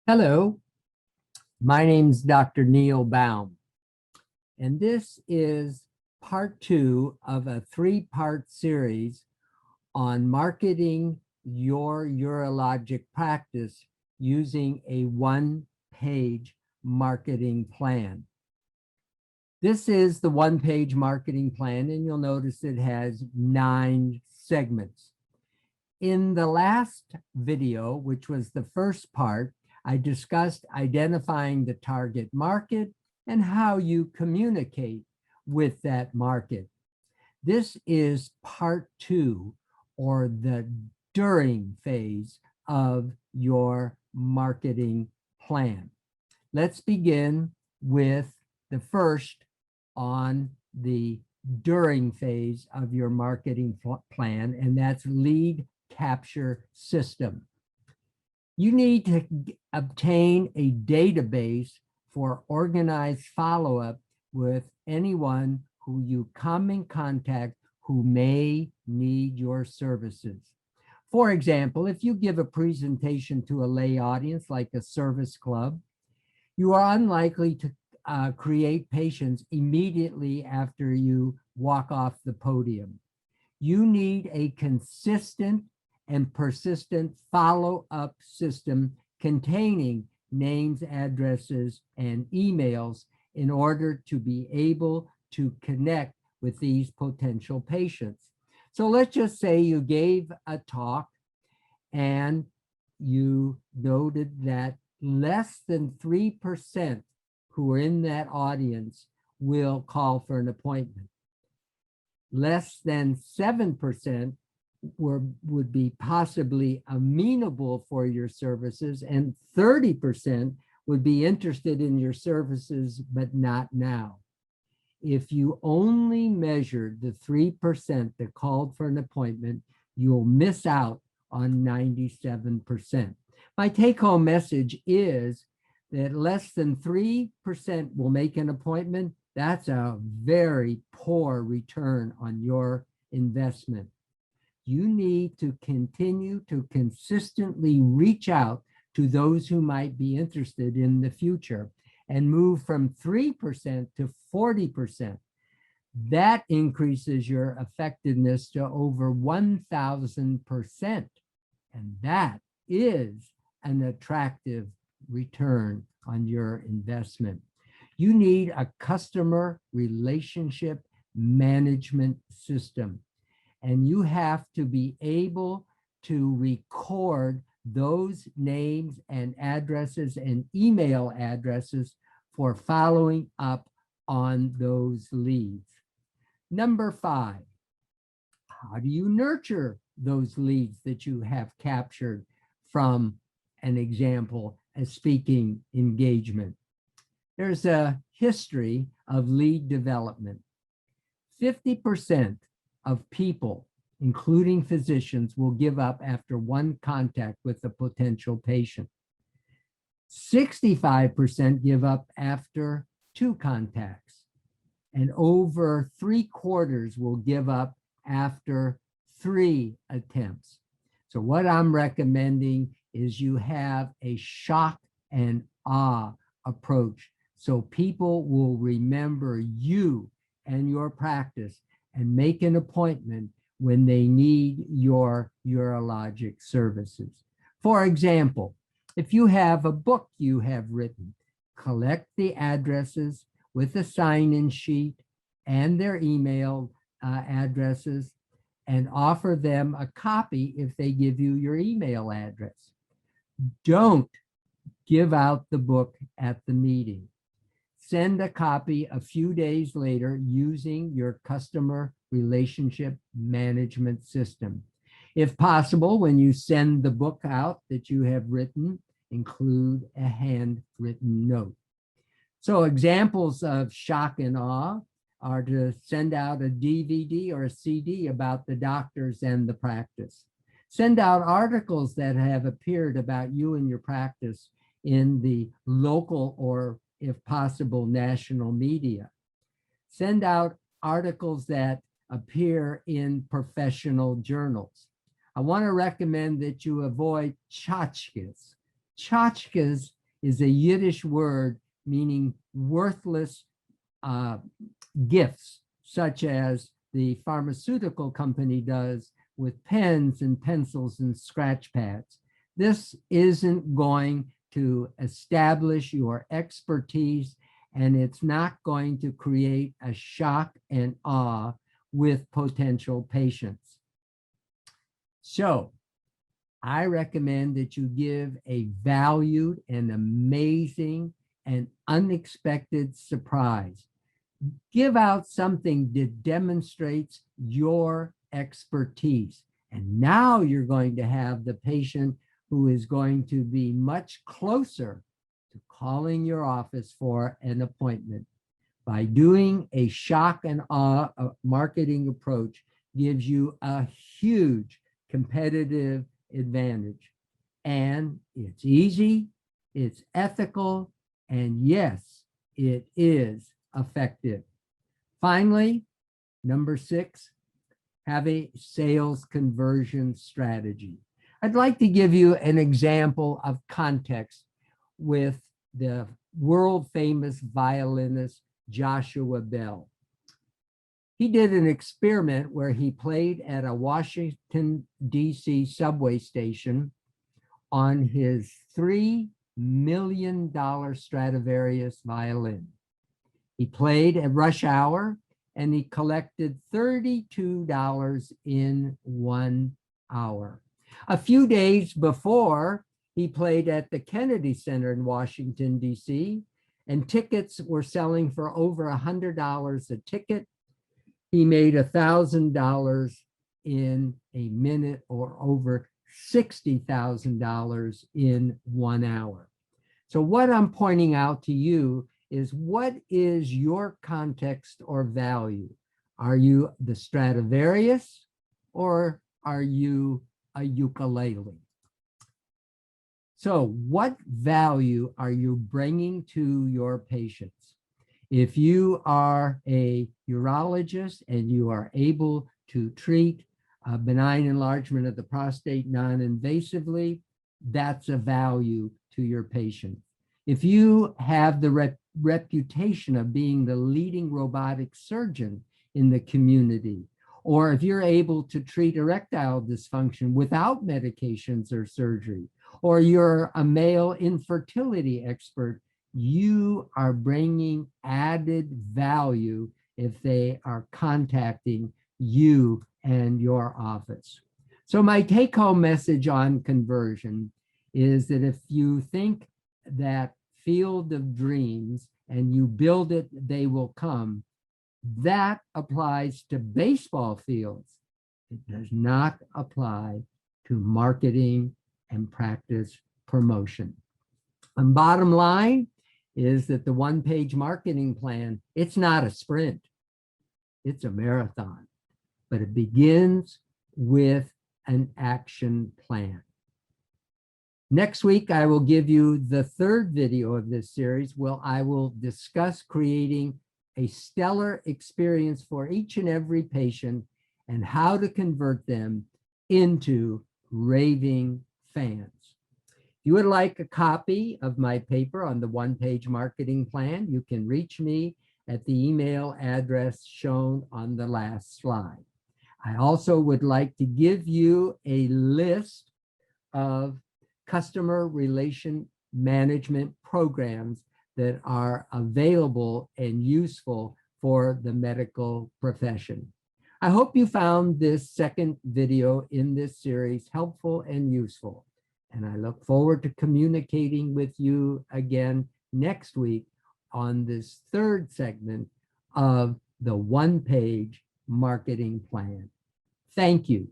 Hello, my name's Dr. Neil Baum, and this is part two of a three-part series on marketing your urologic practice using a one-page marketing plan. This is the one-page marketing plan, and you'll notice it has 9 segments. In the last video, which was the first part, I discussed identifying the target market and how you communicate with that market. This is part 2, or the during phase of your marketing plan. Let's begin with the first on the during phase of your marketing plan, and that's lead capture system. You need to obtain a database for organized follow-up with anyone who you come in contact who may need your services. For example, if you give a presentation to a lay audience like a service club, you are unlikely to create patients immediately after you walk off the podium. You need a consistent and persistent follow-up system containing names, addresses, and emails in order to be able to connect with these potential patients. So let's just say you gave a talk and you noted that less than 3% who are in that audience will call for an appointment. Less than 7% would be possibly amenable for your services, and 30% would be interested in your services, but not now. If you only measured the 3% that called for an appointment, you'll miss out on 97%. My take-home message is that less than 3% will make an appointment. That's a very poor return on your investment. You need to continue to consistently reach out to those who might be interested in the future and move from 3% to 40%. That increases your effectiveness to over 1,000%. And that is an attractive return on your investment. You need a customer relationship management system, and you have to be able to record those names and addresses and email addresses for following up on those leads. Number 5, how do you nurture those leads that you have captured from an example, a speaking engagement? There's a history of lead development. 50% of people, including physicians, will give up after one contact with a potential patient. 65% give up after 2 contacts, and over 3/4 will give up after 3 attempts. So what I'm recommending is you have a shock and awe approach, so people will remember you and your practice and make an appointment when they need your urologic services. For example, if you have a book you have written, collect the addresses with a sign-in sheet and their email addresses, and offer them a copy if they give you your email address. Don't give out the book at the meeting. Send a copy a few days later using your customer relationship management system. If possible, when you send the book out that you have written, include a handwritten note. So examples of shock and awe are to send out a DVD or a CD about the doctors and the practice. Send out articles that have appeared about you and your practice in the local or, if possible, national media. Send out articles that appear in professional journals. I want to recommend that you avoid tchotchkes. Tchotchkes is a Yiddish word meaning worthless gifts, such as the pharmaceutical company does with pens and pencils and scratch pads. This isn't going to establish your expertise, and it's not going to create a shock and awe with potential patients. So I recommend that you give a valued and amazing and unexpected surprise. Give out something that demonstrates your expertise. And now you're going to have the patient who is going to be much closer to calling your office for an appointment. By doing a shock and awe marketing approach gives you a huge competitive advantage. And it's easy, it's ethical, and yes, it is effective. Finally, number 6, have a sales conversion strategy. I'd like to give you an example of context with the world famous violinist Joshua Bell. He did an experiment where he played at a Washington, D.C. subway station on his $3 million Stradivarius violin. He played at rush hour and he collected $32 in 1 hour. A few days before, he played at the Kennedy Center in Washington, D.C., and tickets were selling for over $100 a ticket. He made $1,000 in a minute, or over $60,000 in 1 hour. So what I'm pointing out to you is, what is your context or value? Are you the Stradivarius or are you a ukulele? So what value are you bringing to your patients? If you are a urologist and you are able to treat a benign enlargement of the prostate non-invasively, that's a value to your patient. If you have the reputation of being the leading robotic surgeon in the community, or if you're able to treat erectile dysfunction without medications or surgery, or you're a male infertility expert, you are bringing added value if they are contacting you and your office. So my take-home message on conversion is that if you think that field of dreams and you build it, they will come, that applies to baseball fields. It does not apply to marketing and practice promotion. And bottom line is that the one-page marketing plan, it's not a sprint, it's a marathon, but it begins with an action plan. Next week, I will give you the 3rd video of this series, where I will discuss creating a stellar experience for each and every patient and how to convert them into raving fans. If you would like a copy of my paper on the one-page marketing plan, you can reach me at the email address shown on the last slide. I also would like to give you a list of customer relation management programs that are available and useful for the medical profession. I hope you found this 2nd video in this series helpful and useful, and I look forward to communicating with you again next week on this 3rd segment of the one-page marketing plan. Thank you.